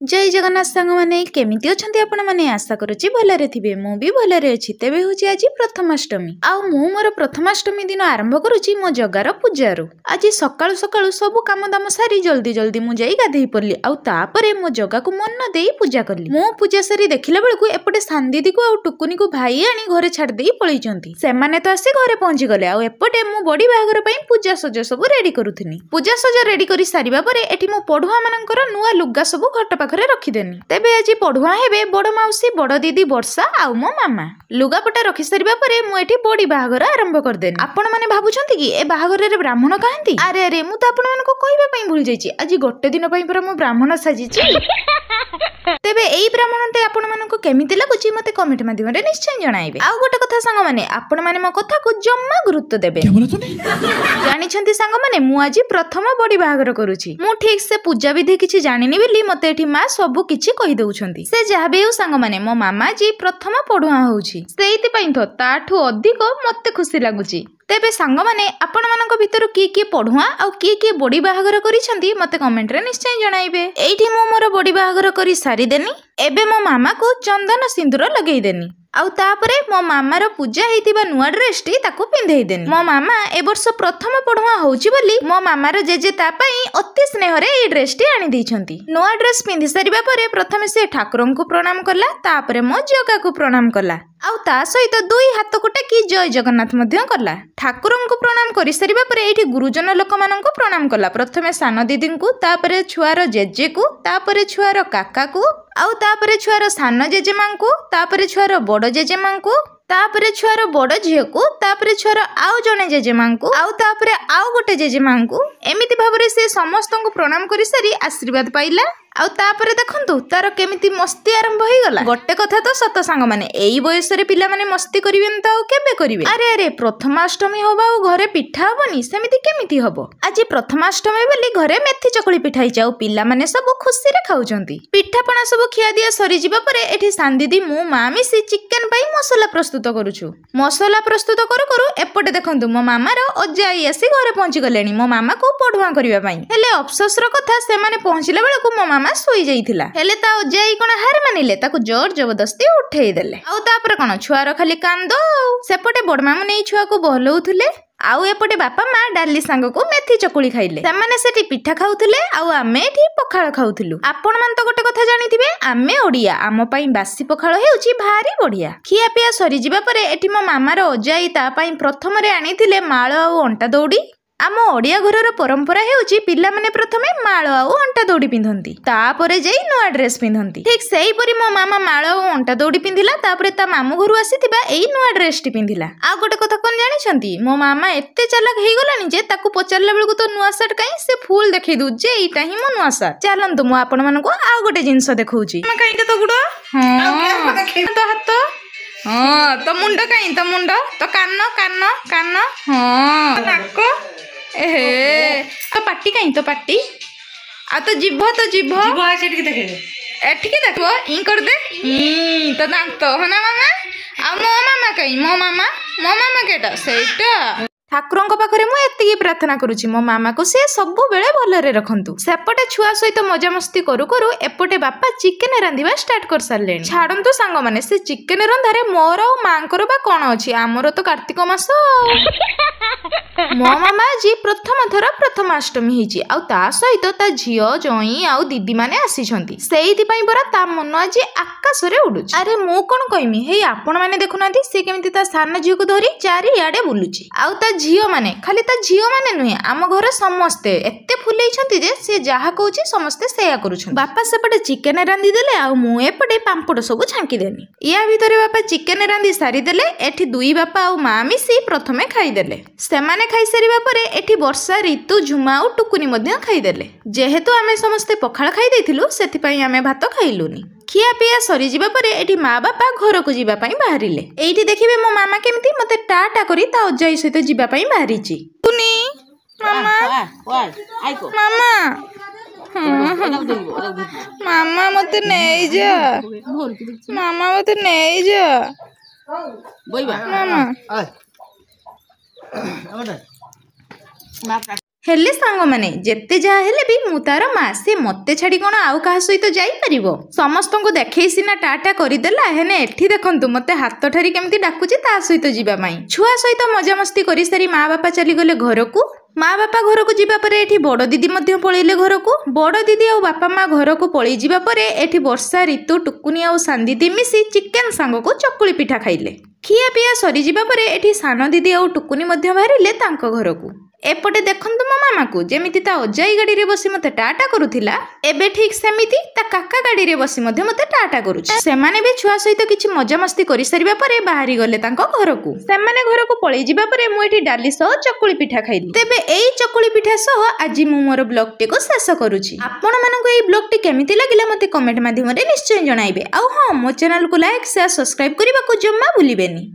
जय जगन्नाथ सांग मैंने केमिति अछंती आपण माने आशा करूची भलरे थिबे मु भी भलरे अछि तेबे होची आज प्रथमाष्टमी आउ मु मोर प्रथमाष्टमी दिन आरंभ करूची मो जगार पूजारू आज सकाळु सकाळु सब काम दाम सारी जल्दी जल्दी मु जाई गाधेई पड़ली आउ तापरे मो जगा को मन देई पूजा करली मो पूजा सारी देखिला बेलकु एपटे सांदीदी को आउ टुकुनी को भाई आनी घरे छाड़ देई पळैचंती सेमाने तो आसी घरे पहुंची गले आउ एपटे मु बडी बाहागर पई पूजा सज सब रेडी करूथिनी पूजा सज रेडी करी सारिबा परे एठी मो पढुआ मानकर नुआ लुगा सब घट पाखरे रखिदेनी तेबे आज पढुआ हेबे बड़ माउसी बड़ दीदी वर्षा आउ मो मामा लुगापटा रखि सारिबा परे मु एठी बडी बाहागर आरंभ कर देनी आपण माने भाबुछंती कि ए बाहागर रे ब्राह्मण काहंती अरे अरे मु तो आपण मानको कहबा पई भूल जाईची आज गोटे दिन पई पर मु ब्राह्मण साजीची तेबे एई ब्राह्मणते आपण मानको केमिति लागुची मते कमेंट माध्यम रे निश्चय जणाइबे आउ गोटे कथा संग माने आपण माने मो कथा को जम्मा गुरुत्व देबे जानि छंती संग माने मु आज प्रथम बडी बाहागर करूची मु ठीक से पूजा विधि किछि जानिनी बेली मते एठी मा सब किछि कहि दउछंती से जाबे यु संग माने मो मामा जी प्रथम पढुआ होउची सेइति पई तो ताठू अधिक मते खुशी लागुची तेबे सांग माने आपण मानक भितर की पढुआ आउ की बडी बाहागर करिसंती मते कमेंट रे निश्चय जणाइबे एठी मो मोर बडी बाहागर करी सारी देनी एबे मो मामा को चंदन सिंदूर लगेई देनी आउ तापरे मो मामार पूजा हेतिबा नुआ ड्रेस टी ताको पिंधेई देनी मो मामा ए वर्ष प्रथम पढुआ होउची बोली मो मामार जेजे ता पई अति स्नेह रे ए ड्रेस टी आनी दैछंती नुआ ड्रेस पिंधि सारिबा परे प्रथमे से ठाकुरन को प्रणाम करला तापरे मो जगा को प्रणाम करला आउ ता सहित दुई हाथ को टेकी जय जगन्नाथ मध्य करला ठाकुरन को प्रणाम करि सारिबा परे एठी गुरुजन लोक मानन को प्रणाम करला प्रथमे सान दीदी को तापरे छुआर जेजे को तापरे छुआर काका को आउ तापरे छुआर सान जेजेमा को तापरे छुआर बड़ जेजेमा को तापरे छुआर बड़ झियो को तापरे छुआर आउ जने जेजेमा को आउ तापरे आउ गोटे जेजेमा को एमिति भाबरे से समस्त को प्रणाम करि सारी आशीर्वाद पाइला आउ तापरे देखंतु तार केमिति मस्ती आरंभ होई गला गोटे कथा तो सत सांग माने एई बयस रे पिला माने मस्ती करिवेन त केबे करिवे अरे अरे प्रथमाष्टमी होबा आ घरे पिठा होबनी सेमिति केमिति होबो आज प्रथमाष्टमी बोली घरे मेथी चकली पिठाई जाऊ पिला माने सब खुशी रे खाउचंती पिठा पणा सब खिया दिया सरी जिबा परे एठी सांदीदी मु मामी सी चिकन पई मसाला प्रस्तुत करूछु मसाला प्रस्तुत करू करू एपटे देखंतु मो मामार अजाई आसी घरे पहुंची गलेनी मो मामा को पढुआ करिवा पई हेले अफसोस रो कथा से माने पहुंचिला बेला को मो मामा सोई जाइथिला हेले ता अजाई कोन हार मानिले ताको जोर जबरदस्ती उठेई देले आउ तापर कोन छुआर खाली कांदो सेपटे बडमा मने छुआ को बहलौथुले आउ एपटे बापा मा डाली सांग को मेथी चकुली खाइले सेमाने सेठी पिठा खाउथुले आउ आमे एठी पखाळ खाउथुलु आपण मान तो गोटे कथा जानिथिबे आमे ओडिया आम पई बासी पखाळ हेउची भारी बढ़िया खिया पिया सरी जिबा परे एठी मो मामार अजाई ता पई प्रथम रे आनिथिले माळ आउ अंटा दौडी आम ओडिया घरर परंपरा हेउची पिला माने प्रथमे माळ आउ अंटा दौडी पिंधंती तापरे जेई नुआ ड्रेस पिंधंती ठीक सेही परी मो मामा माळ आउ अंटा दौडी पिंधिला तापरे ता मामू घरु आसीथिबा एई नुआ ड्रेस टी पिंधिला आ गोटे कथा कोन जानि छंती मो मामा एत्ते चालाक हेई गलानी जे ताकू पचारला बेलकु तो नुआ शर्ट काई से फूल देखै दउ जे एटा ही मो नुआ शर्ट चलंतु मो आपण मानको आ गोटे जिंस देखौची मा काईटा तो गुडो हां तो हाथ हां तो मुंड काई तो मुंड तो कान कान कान हां नाक एहे तो पाटी कहीं तो पाटी आ तो जीभ सेठी देखे एठी के देखो ई कर दे ई तो दांत है ना मामा आ मो मामा केटा सेटा ठाकुरंक पाखरे मु एतिकी प्रार्थना करूची मो मामा को से सब बेले भलरे रखंतु सेपटे छुआ सहित मजा मस्ती करू करू एपटे बापा चिकन रांधिबा स्टार्ट कर सारलेनी छाडंतु सांग माने से चिकन रंधारे मोर आ मांकर बा कोन अछि हमरो तो कार्तिक मास मो मामा जी प्रथम थर प्रथमाष्टमी हिची आ ता सहित ता झियो जई आ दीदी माने आसी छंती सेइति पई बरा ता मन आज आकाश रे उडुची अरे मु कोन कहिमी हे आपण माने देखुनांती से केमिति ता सान झियो को धरी चारि याडे बुलुची आ ता झियो माने खाली ता झियो माने नुहे आम घर समस्ते एत्ते फुलेई छंती जे से जाहा कहूची समस्ते सेया करूछन बापा सेपटे चिकन रांधी देले आ मु एपटे पांपड़ सब छांकी देनी या भितरे बापा चिकन रांधी सारी देले एठी दुई बापा आ मा मिसी प्रथमे खाई देले सेमाने खाई सारिबा परे एठी वर्षा ऋतु झुमा आ टुकुनी मध्य खाई देले जेहेतु आमे समस्ते पखाळ खाई दैथिलु सेति पई आमे भात खाइलुनी खिया पिया सरी जिबा परे एठी मा बापा घर को जिबा पई बाहरिले एठी देखिबे मो मामा केमती मते टाटा करी ता अजाई सहित जिबा पई बाहरिची तुनी मामा आइको मामा मते नै जा मामा मते नै जा बोइबा मामा हेले सांग माने जेते जहा हेले भी मु तार माँ से मते छाड़ी कौन आउ कहा सहित जाई परिबो समस्त को देखई सिना टाटा करदेला हेने एठी देखंतु मते हाथ ठारी केमती डाकुची ता सहित जीवा माई छुआ सहित मजामस्ती करी सारी माँ बापा चली गले घर को माँ बापा घर को जीवा परे एठी बड़ दीदी मध्य पळेले घर को बड़ दीदी और बापा माँ घर को पळई जीवा परे एठी वर्षा ऋतु टुकुनी और सांदिती मिसी चिकेन सांग को चकुली पिठा खाइले खिया पिया सरी जीवा परे एठी सान दीदी और टुकुनी मध्य बाहरिले तांको घर को एपटे देखंतु मो मामा को जेमिति ता अजाई गाड़ी रे बसी मते टाटा करूथिला एबे ठीक सेमिति ता काका गाड़ी रे बसी मध्य मते टाटा करूछि सेमाने भी छुआ सहित किछि मजामस्ती करि सरिबा परे बाहरी गले तांको घर को सेमाने घर को पळई जिबा परे मु एठी डाली सह चकुली पिठा खाइली तेबे एई चकुली पिठा सह आज मु मोर ब्लॉग टी को शेष करूछि आपण मानको एई ब्लॉग टी केमिति लागिला मते कमेंट माध्यम रे निश्चय जणाइबे आ हां मो चैनल को लाइक शेयर सब्सक्राइब करबा को जम्मा भूलिबेनी।